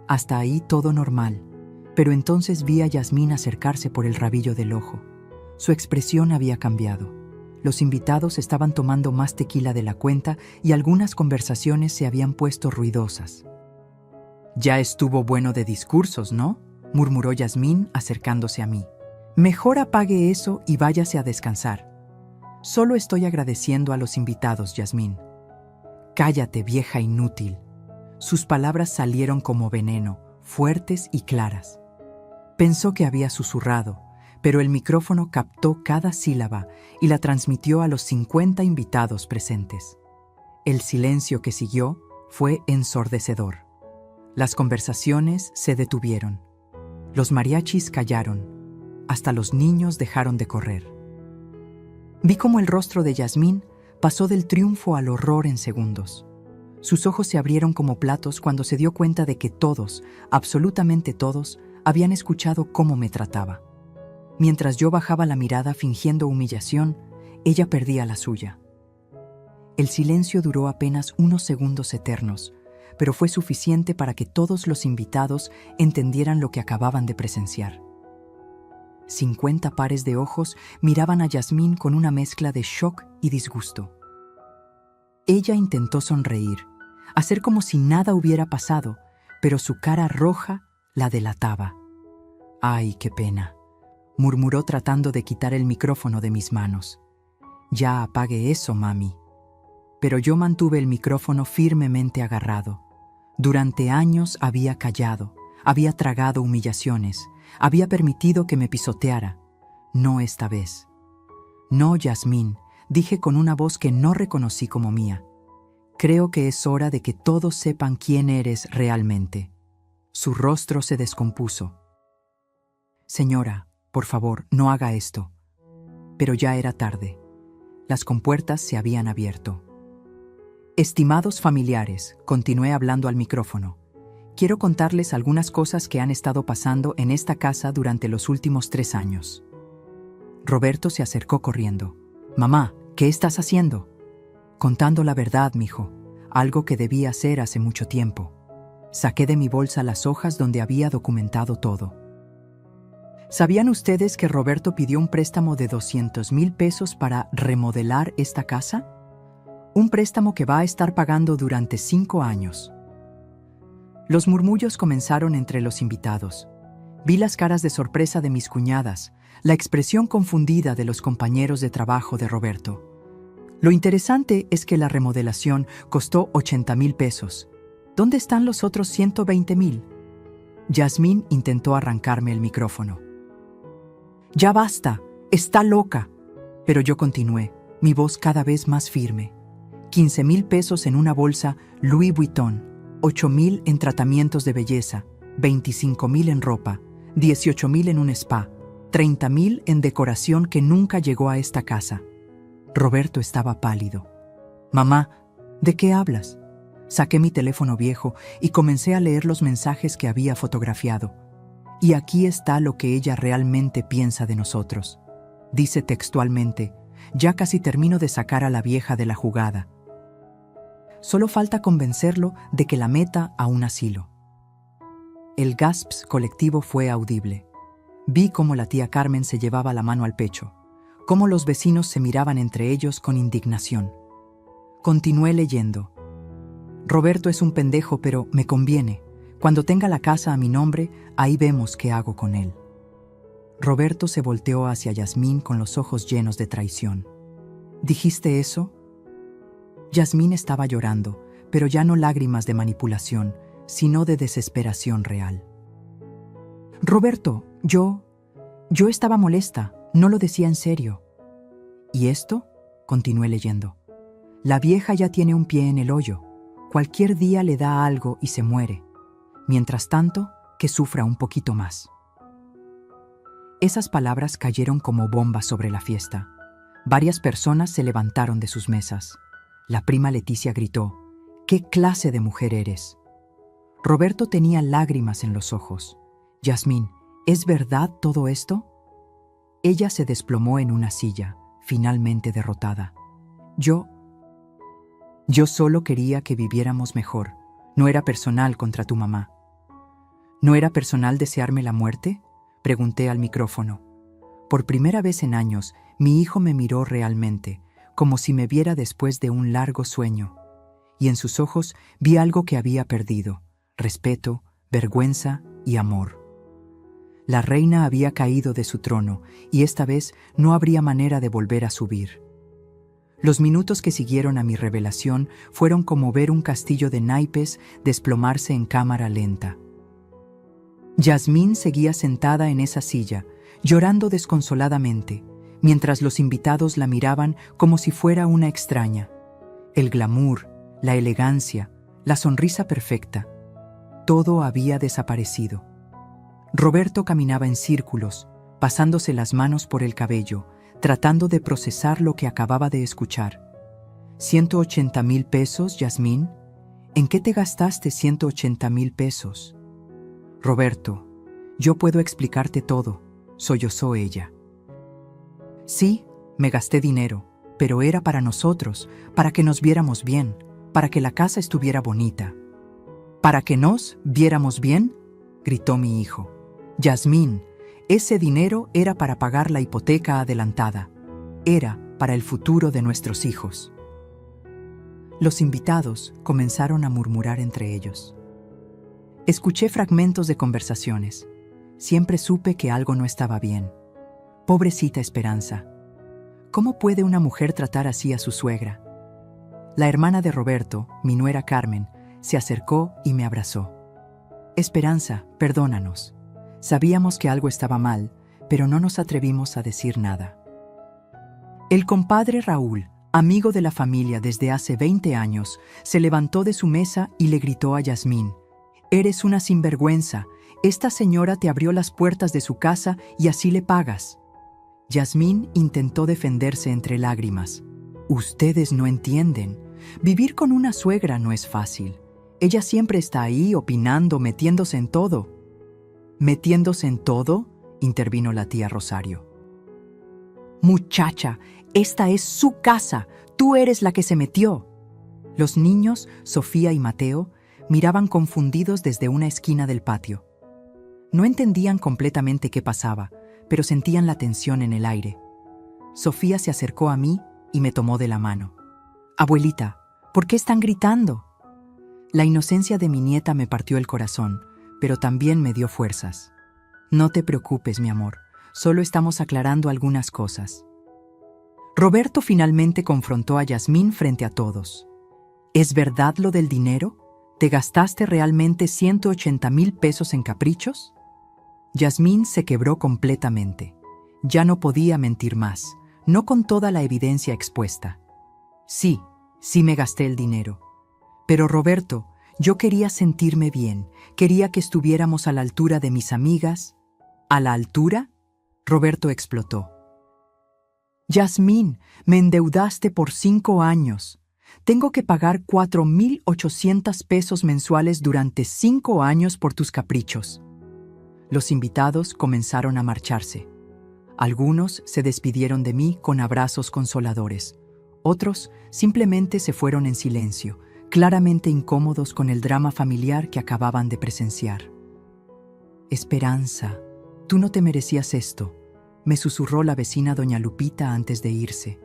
Hasta ahí todo normal, pero entonces vi a Yasmín acercarse por el rabillo del ojo. Su expresión había cambiado. Los invitados estaban tomando más tequila de la cuenta y algunas conversaciones se habían puesto ruidosas. «Ya estuvo bueno de discursos, ¿no?», murmuró Yasmín acercándose a mí. «Mejor apague eso y váyase a descansar. Solo estoy agradeciendo a los invitados, Yasmín. Cállate, vieja inútil. Sus palabras salieron como veneno, fuertes y claras. Pensó que había susurrado, pero el micrófono captó cada sílaba y la transmitió a los 50 invitados presentes. El silencio que siguió fue ensordecedor. Las conversaciones se detuvieron. Los mariachis callaron. Hasta los niños dejaron de correr. Vi cómo el rostro de Yasmín pasó del triunfo al horror en segundos. Sus ojos se abrieron como platos cuando se dio cuenta de que todos, absolutamente todos, habían escuchado cómo me trataba. Mientras yo bajaba la mirada fingiendo humillación, ella perdía la suya. El silencio duró apenas unos segundos eternos, pero fue suficiente para que todos los invitados entendieran lo que acababan de presenciar. 50 pares de ojos miraban a Yasmín con una mezcla de shock y disgusto. Ella intentó sonreír, hacer como si nada hubiera pasado, pero su cara roja la delataba. «Ay, qué pena», murmuró tratando de quitar el micrófono de mis manos. «Ya apague eso, mami». Pero yo mantuve el micrófono firmemente agarrado. Durante años había callado, había tragado humillaciones, había permitido que me pisoteara. No esta vez. «No, Yasmín», dije con una voz que no reconocí como mía. «Creo que es hora de que todos sepan quién eres realmente». Su rostro se descompuso. «Señora, por favor, no haga esto». Pero ya era tarde. Las compuertas se habían abierto. «Estimados familiares», continué hablando al micrófono, «quiero contarles algunas cosas que han estado pasando en esta casa durante los últimos 3 años». Roberto se acercó corriendo. «Mamá, ¿qué estás haciendo?» «Contando la verdad, mijo, algo que debí hacer hace mucho tiempo». Saqué de mi bolsa las hojas donde había documentado todo. ¿Sabían ustedes que Roberto pidió un préstamo de 200,000 pesos para remodelar esta casa? Un préstamo que va a estar pagando durante 5 años. Los murmullos comenzaron entre los invitados. Vi las caras de sorpresa de mis cuñadas, la expresión confundida de los compañeros de trabajo de Roberto. Lo interesante es que la remodelación costó 80,000 pesos. ¿Dónde están los otros 120,000? Yasmín intentó arrancarme el micrófono. «Ya basta, está loca». Pero yo continué, mi voz cada vez más firme. 15,000 pesos en una bolsa Louis Vuitton, 8,000 en tratamientos de belleza, 25,000 en ropa, 18,000 en un spa, 30,000 en decoración que nunca llegó a esta casa. Roberto estaba pálido. «Mamá, ¿de qué hablas?» Saqué mi teléfono viejo y comencé a leer los mensajes que había fotografiado. Y aquí está lo que ella realmente piensa de nosotros. Dice textualmente: «Ya casi termino de sacar a la vieja de la jugada. Solo falta convencerlo de que la meta a un asilo». El gasps colectivo fue audible. Vi cómo la tía Carmen se llevaba la mano al pecho, cómo los vecinos se miraban entre ellos con indignación. Continué leyendo. «Roberto es un pendejo, pero me conviene. Cuando tenga la casa a mi nombre, ahí vemos qué hago con él». Roberto se volteó hacia Yasmín con los ojos llenos de traición. «¿Dijiste eso?» Yasmín estaba llorando, pero ya no lágrimas de manipulación, sino de desesperación real. «Roberto, yo estaba molesta, no lo decía en serio». «¿Y esto?», continué leyendo. «La vieja ya tiene un pie en el hoyo. Cualquier día le da algo y se muere. Mientras tanto, que sufra un poquito más». Esas palabras cayeron como bombas sobre la fiesta. Varias personas se levantaron de sus mesas. La prima Leticia gritó: «¿Qué clase de mujer eres?». Roberto tenía lágrimas en los ojos. «Yasmín, ¿es verdad todo esto?». Ella se desplomó en una silla, finalmente derrotada. Yo solo quería que viviéramos mejor. No era personal contra tu mamá». «¿No era personal desearme la muerte?», pregunté al micrófono. Por primera vez en años, mi hijo me miró realmente, como si me viera después de un largo sueño. Y en sus ojos vi algo que había perdido: respeto, vergüenza y amor. La reina había caído de su trono y esta vez no habría manera de volver a subir. Los minutos que siguieron a mi revelación fueron como ver un castillo de naipes desplomarse en cámara lenta. Yasmín seguía sentada en esa silla, llorando desconsoladamente, mientras los invitados la miraban como si fuera una extraña. El glamour, la elegancia, la sonrisa perfecta, todo había desaparecido. Roberto caminaba en círculos, pasándose las manos por el cabello, tratando de procesar lo que acababa de escuchar. ¿180,000 pesos, Yasmín? ¿En qué te gastaste 180,000 pesos? Roberto, yo puedo explicarte todo, sollozó ella. Sí, me gasté dinero, pero era para nosotros, para que nos viéramos bien, para que la casa estuviera bonita. ¿Para que nos viéramos bien?, gritó mi hijo. Yasmín, ese dinero era para pagar la hipoteca adelantada. Era para el futuro de nuestros hijos. Los invitados comenzaron a murmurar entre ellos. Escuché fragmentos de conversaciones. Siempre supe que algo no estaba bien. Pobrecita Esperanza. ¿Cómo puede una mujer tratar así a su suegra? La hermana de Roberto, mi nuera Carmen, se acercó y me abrazó. Esperanza, perdónanos. Sabíamos que algo estaba mal, pero no nos atrevimos a decir nada. El compadre Raúl, amigo de la familia desde hace 20 años, se levantó de su mesa y le gritó a Yasmín: «Eres una sinvergüenza. Esta señora te abrió las puertas de su casa y así le pagas». Yasmín intentó defenderse entre lágrimas. «Ustedes no entienden. Vivir con una suegra no es fácil. Ella siempre está ahí opinando, metiéndose en todo». «¿Metiéndose en todo?», intervino la tía Rosario. «Muchacha, esta es su casa. Tú eres la que se metió». Los niños, Sofía y Mateo, miraban confundidos desde una esquina del patio. No entendían completamente qué pasaba, pero sentían la tensión en el aire. Sofía se acercó a mí y me tomó de la mano. «Abuelita, ¿por qué están gritando?». La inocencia de mi nieta me partió el corazón, pero también me dio fuerzas. «No te preocupes, mi amor, solo estamos aclarando algunas cosas». Roberto finalmente confrontó a Yasmín frente a todos. «¿Es verdad lo del dinero? ¿Te gastaste realmente 180,000 pesos en caprichos?». Yasmín se quebró completamente. Ya no podía mentir más, no con toda la evidencia expuesta. Sí me gasté el dinero. Pero Roberto, yo quería sentirme bien, quería que estuviéramos a la altura de mis amigas. ¿A la altura?, Roberto explotó. «Yasmín, me endeudaste por 5 años. Tengo que pagar 4,800 pesos mensuales durante 5 años por tus caprichos». Los invitados comenzaron a marcharse. Algunos se despidieron de mí con abrazos consoladores. Otros simplemente se fueron en silencio, claramente incómodos con el drama familiar que acababan de presenciar. «Esperanza, tú no te merecías esto», me susurró la vecina doña Lupita antes de irse.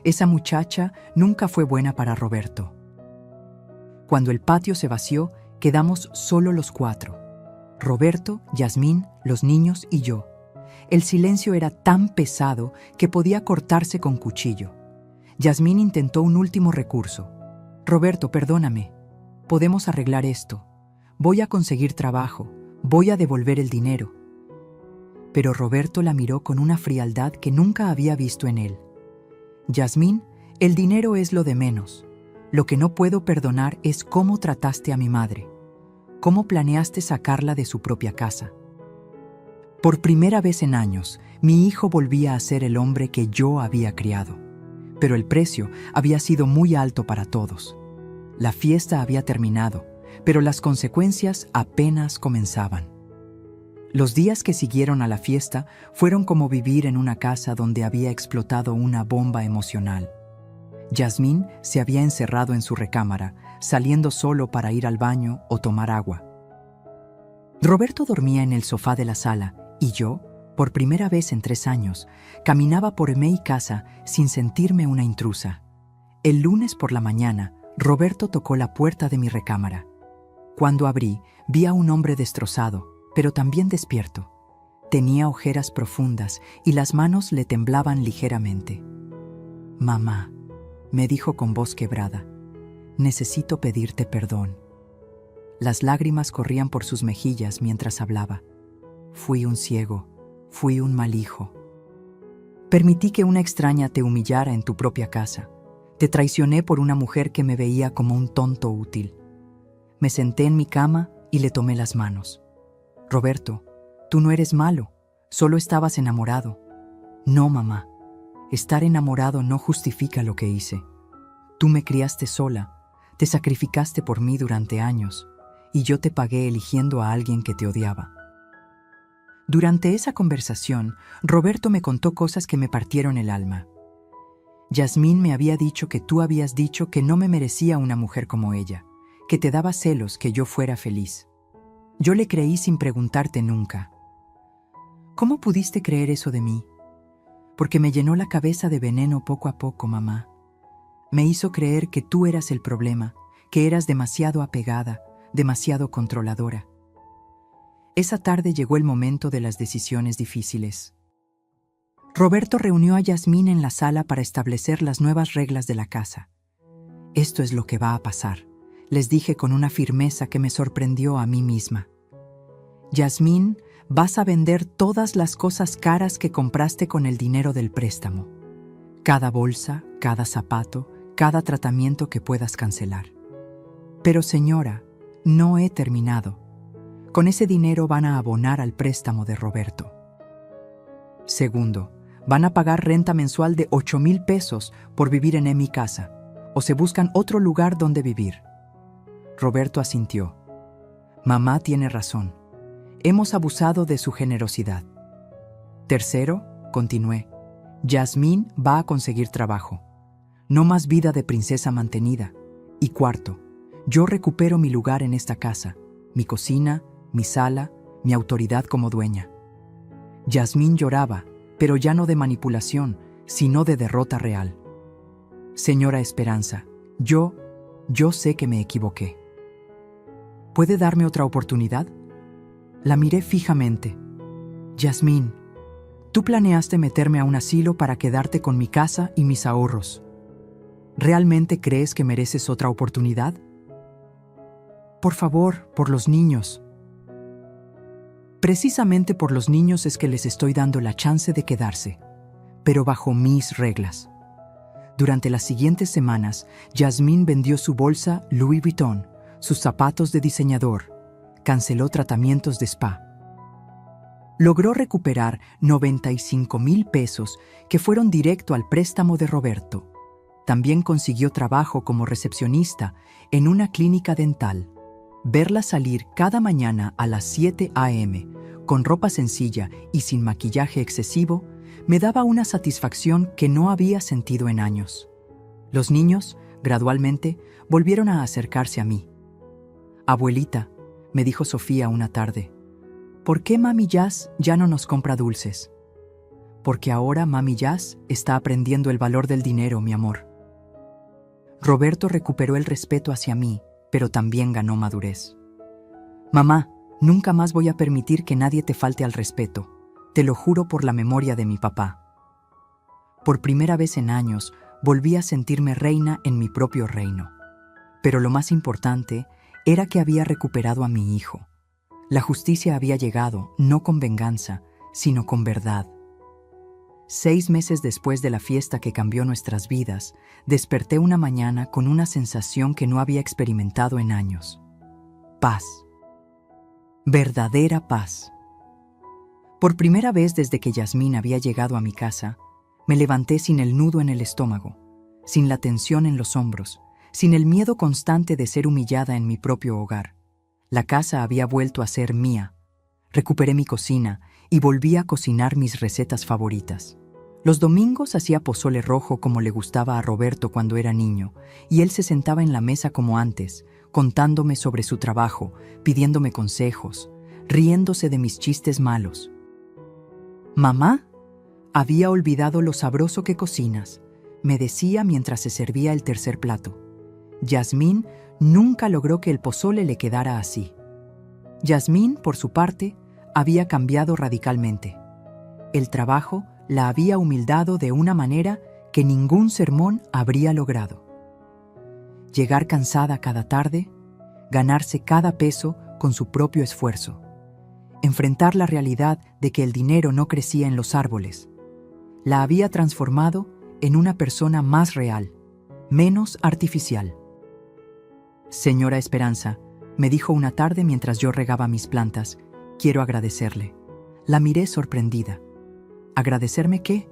Esa muchacha nunca fue buena para Roberto. Cuando el patio se vació, quedamos solo los 4. Roberto, Yasmín, los niños y yo. El silencio era tan pesado que podía cortarse con cuchillo. Yasmín intentó un último recurso. «Roberto, perdóname. Podemos arreglar esto. Voy a conseguir trabajo. Voy a devolver el dinero». Pero Roberto la miró con una frialdad que nunca había visto en él. «Yasmín, el dinero es lo de menos. Lo que no puedo perdonar es cómo trataste a mi madre. Cómo planeaste sacarla de su propia casa». Por primera vez en años, mi hijo volvía a ser el hombre que yo había criado. Pero el precio había sido muy alto para todos. La fiesta había terminado, pero las consecuencias apenas comenzaban. Los días que siguieron a la fiesta fueron como vivir en una casa donde había explotado una bomba emocional. Yasmín se había encerrado en su recámara, saliendo solo para ir al baño o tomar agua. Roberto dormía en el sofá de la sala y yo, por primera vez en 3 años, caminaba por mi casa sin sentirme una intrusa. El lunes por la mañana, Roberto tocó la puerta de mi recámara. Cuando abrí, vi a un hombre destrozado, pero también despierto. Tenía ojeras profundas y las manos le temblaban ligeramente. «Mamá, me dijo con voz quebrada. Necesito pedirte perdón. Las lágrimas corrían por sus mejillas mientras hablaba. Fui un ciego, fui un mal hijo. Permití que una extraña te humillara en tu propia casa. Te traicioné por una mujer que me veía como un tonto útil. Me senté en mi cama y le tomé las manos. Roberto, tú no eres malo, solo estabas enamorado. No, mamá, estar enamorado no justifica lo que hice. Tú me criaste sola, te sacrificaste por mí durante años, y yo te pagué eligiendo a alguien que te odiaba. Durante esa conversación, Roberto me contó cosas que me partieron el alma. Yasmín me había dicho que tú habías dicho que no me merecía una mujer como ella, que te daba celos que yo fuera feliz. Yo le creí sin preguntarte nunca. ¿Cómo pudiste creer eso de mí? Porque me llenó la cabeza de veneno poco a poco, mamá. Me hizo creer que tú eras el problema, que eras demasiado apegada, demasiado controladora. Esa tarde llegó el momento de las decisiones difíciles. Roberto reunió a Yasmín en la sala para establecer las nuevas reglas de la casa. Esto es lo que va a pasar, les dije con una firmeza que me sorprendió a mí misma. Yasmín, vas a vender todas las cosas caras que compraste con el dinero del préstamo. Cada bolsa, cada zapato, cada tratamiento que puedas cancelar. Pero señora, no he terminado. Con ese dinero van a abonar al préstamo de Roberto. Segundo, van a pagar renta mensual de 8,000 pesos por vivir en mi casa, o se buscan otro lugar donde vivir. Roberto asintió. Mamá tiene razón. Hemos abusado de su generosidad. Tercero, continué, Yasmín va a conseguir trabajo. No más vida de princesa mantenida. Y cuarto, yo recupero mi lugar en esta casa, mi cocina, mi sala, mi autoridad como dueña. Yasmín lloraba, pero ya no de manipulación, sino de derrota real. Señora Esperanza, yo sé que me equivoqué. ¿Puede darme otra oportunidad? La miré fijamente. Yasmín, tú planeaste meterme a un asilo para quedarte con mi casa y mis ahorros. ¿Realmente crees que mereces otra oportunidad? Por favor, por los niños. Precisamente por los niños es que les estoy dando la chance de quedarse, pero bajo mis reglas. Durante las siguientes semanas, Yasmín vendió su bolsa Louis Vuitton, sus zapatos de diseñador, canceló tratamientos de spa. Logró recuperar 95,000 pesos que fueron directo al préstamo de Roberto. También consiguió trabajo como recepcionista en una clínica dental. Verla salir cada mañana a las 7 a.m., con ropa sencilla y sin maquillaje excesivo, me daba una satisfacción que no había sentido en años. Los niños, gradualmente, volvieron a acercarse a mí. Abuelita, me dijo Sofía una tarde, ¿por qué Mami Jazz ya no nos compra dulces? Porque ahora Mami Jazz está aprendiendo el valor del dinero, mi amor. Roberto recuperó el respeto hacia mí, pero también ganó madurez. Mamá, nunca más voy a permitir que nadie te falte al respeto. Te lo juro por la memoria de mi papá. Por primera vez en años, volví a sentirme reina en mi propio reino. Pero lo más importante era que había recuperado a mi hijo. La justicia había llegado, no con venganza, sino con verdad. 6 meses después de la fiesta que cambió nuestras vidas, desperté una mañana con una sensación que no había experimentado en años. Paz. Verdadera paz. Por primera vez desde que Yasmín había llegado a mi casa, me levanté sin el nudo en el estómago, sin la tensión en los hombros, sin el miedo constante de ser humillada en mi propio hogar. La casa había vuelto a ser mía. Recuperé mi cocina y volví a cocinar mis recetas favoritas. Los domingos hacía pozole rojo como le gustaba a Roberto cuando era niño, y él se sentaba en la mesa como antes, contándome sobre su trabajo, pidiéndome consejos, riéndose de mis chistes malos. «Mamá, había olvidado lo sabroso que cocinas», me decía mientras se servía el tercer plato. Yasmín nunca logró que el pozole le quedara así. Yasmín, por su parte, había cambiado radicalmente. El trabajo la había humildado de una manera que que ningún sermón habría logrado. Llegar cansada cada tarde, ganarse cada peso con su propio esfuerzo, enfrentar la realidad de que el dinero no crecía en los árboles, la había transformado en una persona más real, menos artificial. Señora Esperanza, me dijo una tarde mientras yo regaba mis plantas, quiero agradecerle. La miré sorprendida. ¿Agradecerme qué?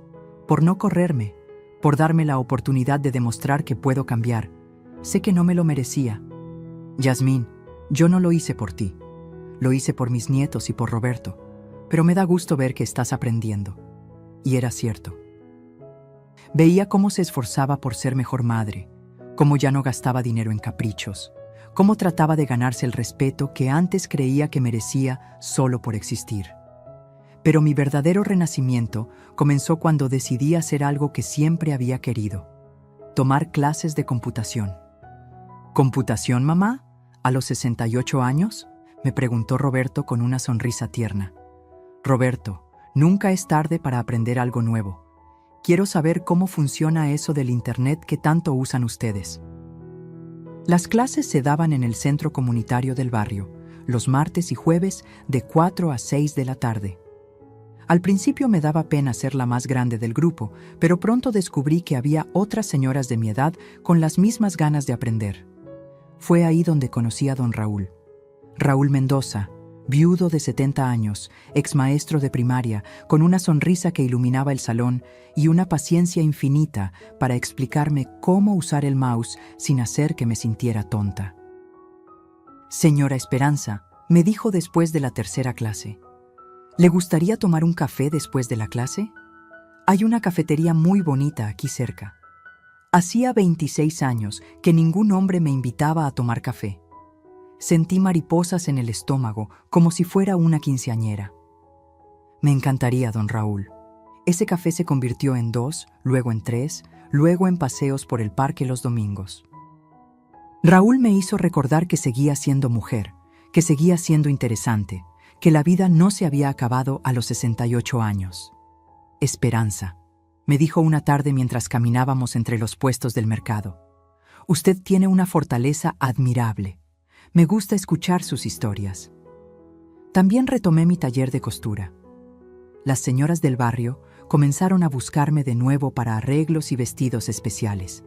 Por no correrme, por darme la oportunidad de demostrar que puedo cambiar. Sé que no me lo merecía. Yasmín, yo no lo hice por ti. Lo hice por mis nietos y por Roberto, pero me da gusto ver que estás aprendiendo. Y era cierto. Veía cómo se esforzaba por ser mejor madre, cómo ya no gastaba dinero en caprichos, cómo trataba de ganarse el respeto que antes creía que merecía solo por existir. Pero mi verdadero renacimiento comenzó cuando decidí hacer algo que siempre había querido: tomar clases de computación. ¿Computación, mamá? ¿A los 68 años? Me preguntó Roberto con una sonrisa tierna. Roberto, nunca es tarde para aprender algo nuevo. Quiero saber cómo funciona eso del Internet que tanto usan ustedes. Las clases se daban en el centro comunitario del barrio, los martes y jueves de 4 a 6 de la tarde. Al principio me daba pena ser la más grande del grupo, pero pronto descubrí que había otras señoras de mi edad con las mismas ganas de aprender. Fue ahí donde conocí a don Raúl. Raúl Mendoza, viudo de 70 años, exmaestro de primaria, con una sonrisa que iluminaba el salón y una paciencia infinita para explicarme cómo usar el mouse sin hacer que me sintiera tonta. Señora Esperanza, me dijo después de la tercera clase, ¿le gustaría tomar un café después de la clase? Hay una cafetería muy bonita aquí cerca. Hacía 26 años que ningún hombre me invitaba a tomar café. Sentí mariposas en el estómago, como si fuera una quinceañera. Me encantaría, don Raúl. Ese café se convirtió en 2, luego en 3, luego en paseos por el parque los domingos. Raúl me hizo recordar que seguía siendo mujer, que seguía siendo interesante, que la vida no se había acabado a los 68 años. Esperanza, me dijo una tarde mientras caminábamos entre los puestos del mercado. Usted tiene una fortaleza admirable. Me gusta escuchar sus historias. También retomé mi taller de costura. Las señoras del barrio comenzaron a buscarme de nuevo para arreglos y vestidos especiales.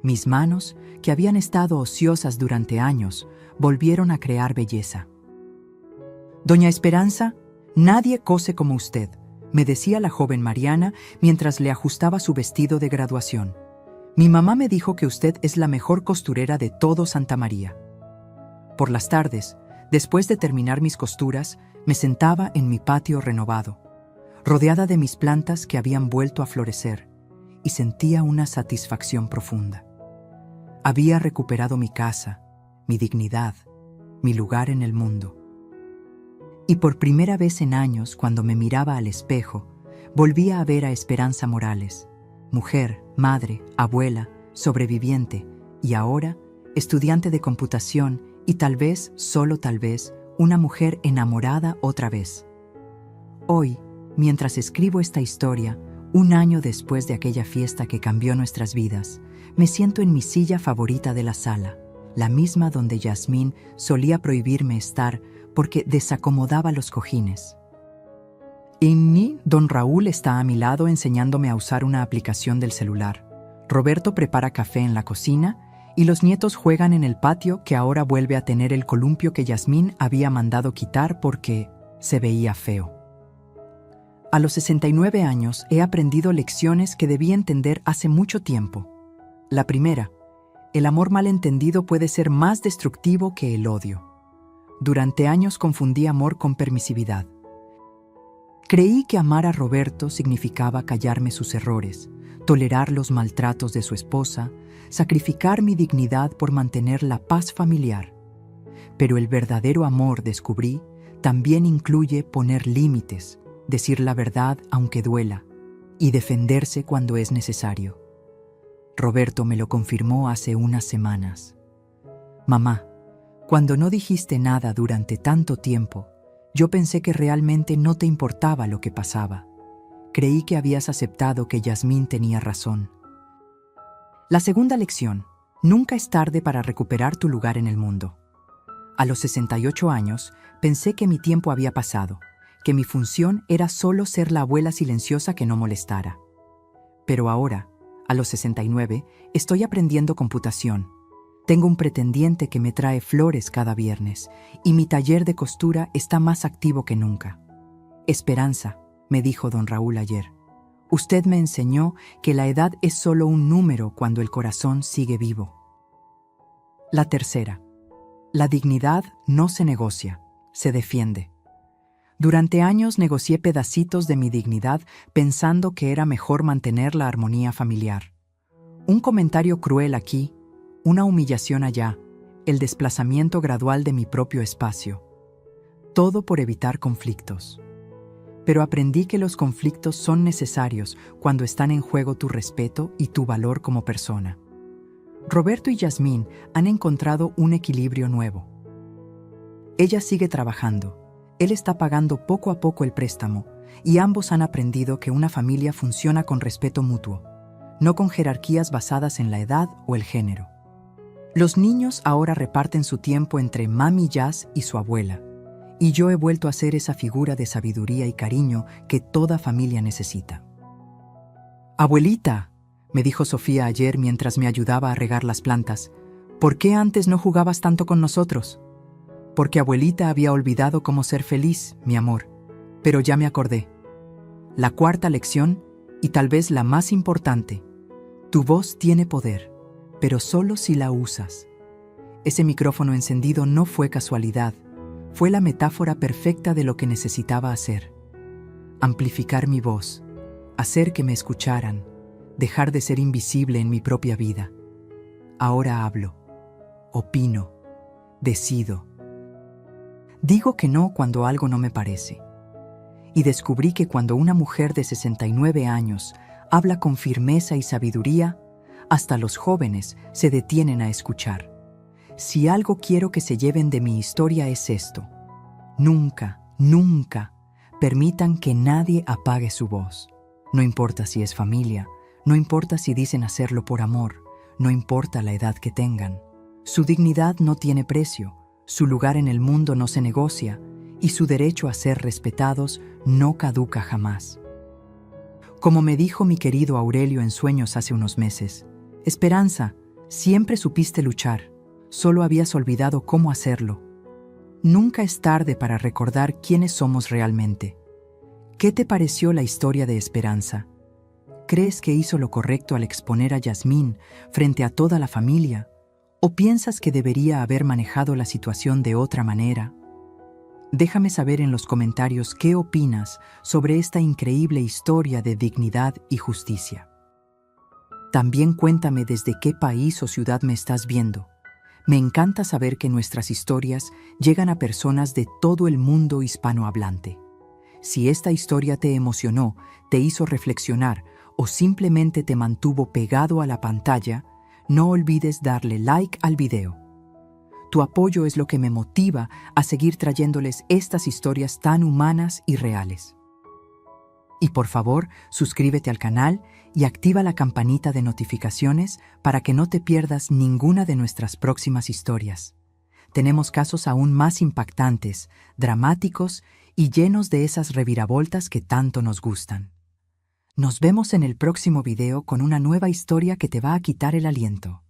Mis manos, que habían estado ociosas durante años, volvieron a crear belleza. Doña Esperanza, nadie cose como usted, me decía la joven Mariana mientras le ajustaba su vestido de graduación. Mi mamá me dijo que usted es la mejor costurera de todo Santa María. Por las tardes, después de terminar mis costuras, me sentaba en mi patio renovado, rodeada de mis plantas que habían vuelto a florecer, y sentía una satisfacción profunda. Había recuperado mi casa, mi dignidad, mi lugar en el mundo. Y por primera vez en años, cuando me miraba al espejo, volvía a ver a Esperanza Morales, mujer, madre, abuela, sobreviviente y ahora estudiante de computación y tal vez, solo tal vez, una mujer enamorada otra vez. Hoy, mientras escribo esta historia, un año después de aquella fiesta que cambió nuestras vidas, me siento en mi silla favorita de la sala, la misma donde Yasmín solía prohibirme estar porque desacomodaba los cojines. Don Raúl está a mi lado enseñándome a usar una aplicación del celular. Roberto prepara café en la cocina y los nietos juegan en el patio, que ahora vuelve a tener el columpio que Yasmín había mandado quitar porque se veía feo. A los 69 años he aprendido lecciones que debí entender hace mucho tiempo. La primera, el amor malentendido puede ser más destructivo que el odio. Durante años confundí amor con permisividad. Creí que amar a Roberto significaba callarme sus errores, tolerar los maltratos de su esposa, sacrificar mi dignidad por mantener la paz familiar. Pero el verdadero amor, descubrí, también incluye poner límites, decir la verdad aunque duela, y defenderse cuando es necesario. Roberto me lo confirmó hace unas semanas. Mamá, cuando no dijiste nada durante tanto tiempo, yo pensé que realmente no te importaba lo que pasaba. Creí que habías aceptado que Yasmín tenía razón. La segunda lección: nunca es tarde para recuperar tu lugar en el mundo. A los 68 años, pensé que mi tiempo había pasado, que mi función era solo ser la abuela silenciosa que no molestara. Pero ahora, a los 69, estoy aprendiendo computación. Tengo un pretendiente que me trae flores cada viernes y mi taller de costura está más activo que nunca. Esperanza, me dijo don Raúl ayer. Usted me enseñó que la edad es solo un número cuando el corazón sigue vivo. La tercera: la dignidad no se negocia, se defiende. Durante años negocié pedacitos de mi dignidad pensando que era mejor mantener la armonía familiar. Un comentario cruel aquí, una humillación allá, el desplazamiento gradual de mi propio espacio. Todo por evitar conflictos. Pero aprendí que los conflictos son necesarios cuando están en juego tu respeto y tu valor como persona. Roberto y Yasmín han encontrado un equilibrio nuevo. Ella sigue trabajando, él está pagando poco a poco el préstamo y ambos han aprendido que una familia funciona con respeto mutuo, no con jerarquías basadas en la edad o el género. Los niños ahora reparten su tiempo entre Mami Jazz y su abuela, y yo he vuelto a ser esa figura de sabiduría y cariño que toda familia necesita. «Abuelita», me dijo Sofía ayer mientras me ayudaba a regar las plantas, «¿por qué antes no jugabas tanto con nosotros?» «Porque abuelita había olvidado cómo ser feliz, mi amor, pero ya me acordé. La cuarta lección, y tal vez la más importante: tu voz tiene poder, pero solo si la usas». Ese micrófono encendido no fue casualidad, fue la metáfora perfecta de lo que necesitaba hacer. Amplificar mi voz, hacer que me escucharan, dejar de ser invisible en mi propia vida. Ahora hablo, opino, decido. Digo que no cuando algo no me parece. Y descubrí que cuando una mujer de 69 años habla con firmeza y sabiduría, hasta los jóvenes se detienen a escuchar. Si algo quiero que se lleven de mi historia es esto: nunca, nunca permitan que nadie apague su voz. No importa si es familia, no importa si dicen hacerlo por amor, no importa la edad que tengan. Su dignidad no tiene precio, su lugar en el mundo no se negocia y su derecho a ser respetados no caduca jamás. Como me dijo mi querido Aurelio en sueños hace unos meses: Esperanza, siempre supiste luchar, solo habías olvidado cómo hacerlo. Nunca es tarde para recordar quiénes somos realmente. ¿Qué te pareció la historia de Esperanza? ¿Crees que hizo lo correcto al exponer a Yasmín frente a toda la familia? ¿O piensas que debería haber manejado la situación de otra manera? Déjame saber en los comentarios qué opinas sobre esta increíble historia de dignidad y justicia. También cuéntame desde qué país o ciudad me estás viendo. Me encanta saber que nuestras historias llegan a personas de todo el mundo hispanohablante. Si esta historia te emocionó, te hizo reflexionar o simplemente te mantuvo pegado a la pantalla, no olvides darle like al video. Tu apoyo es lo que me motiva a seguir trayéndoles estas historias tan humanas y reales. Y por favor, suscríbete al canal y activa la campanita de notificaciones para que no te pierdas ninguna de nuestras próximas historias. Tenemos casos aún más impactantes, dramáticos y llenos de esas reviravoltas que tanto nos gustan. Nos vemos en el próximo video con una nueva historia que te va a quitar el aliento.